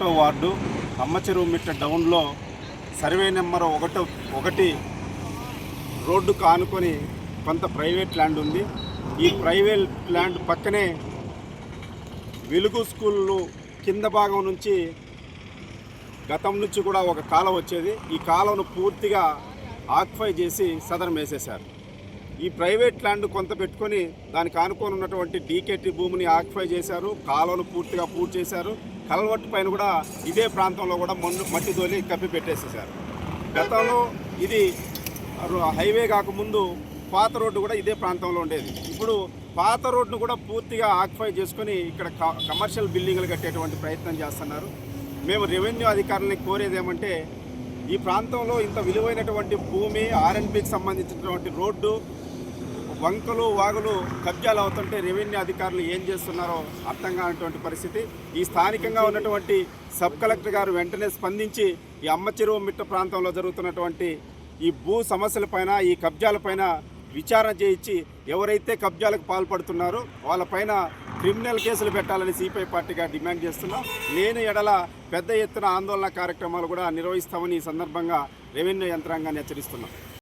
1 ward అమ్మచెరువుమిట్ట డౌన్లో survey number 1 రోడ్డుకు ఆనుకొని కొంత ప్రైవేట్ ల్యాండ్ ఉంది. ఈ ప్రైవేట్ ల్యాండ్ పక్కనే వెలుగు స్కూళ్ళు కింద భాగం నుంచి గతం నుంచి కూడా ఒక కాలువ వచ్చేది. ఈ కాలువను పూర్తిగా ఆక్యుపై చేసి సదరం వేసేశారు. ఈ ప్రైవేట్ ల్యాండ్ కొంత పెట్టుకొని దానికి ఆనుకొని ఉన్నటువంటి డీకేటీ భూమిని ఆక్యుపై చేశారు. కాలువను పూర్తిగా పూర్తి చేశారు. కల్వర్ట్ పైన కూడా ఇదే ప్రాంతంలో కూడా మట్టి తోలి కప్పి పెట్టేసేసారు. గతంలో ఇది హైవే కాకముందు పాత రోడ్డు కూడా ఇదే ప్రాంతంలో ఉండేది. ఇప్పుడు పాత రోడ్డును కూడా పూర్తిగా ఆక్యుపై చేసుకొని ఇక్కడ కమర్షియల్ బిల్డింగ్లు కట్టేటువంటి ప్రయత్నం చేస్తున్నారు. మేము రెవెన్యూ అధికారులని కోరేది ఏమంటే, ఈ ప్రాంతంలో ఇంత విలువైనటువంటి భూమి, ఆర్ఎన్బికి సంబంధించినటువంటి రోడ్డు, వంకలు వాగులు కబ్జాలు అవుతుంటే రెవెన్యూ అధికారులు ఏం చేస్తున్నారో అర్థం కానటువంటి పరిస్థితి. ఈ స్థానికంగా ఉన్నటువంటి సబ్ కలెక్టర్ గారు వెంటనే స్పందించి ఈ అమ్మచెరువుమిట్ట ప్రాంతంలో జరుగుతున్నటువంటి ఈ భూ సమస్యలపైన, ఈ కబ్జాలపైన విచారణ చేయించి ఎవరైతే కబ్జాలకు పాల్పడుతున్నారో వాళ్ళపైన క్రిమినల్ కేసులు పెట్టాలని సిపిఐ పార్టీగా డిమాండ్ చేస్తున్నాం. లేని ఎడల పెద్ద ఎత్తున ఆందోళన కార్యక్రమాలు కూడా నిర్వహిస్తామని ఈ సందర్భంగా రెవెన్యూ యంత్రాంగాన్ని హెచ్చరిస్తున్నాం.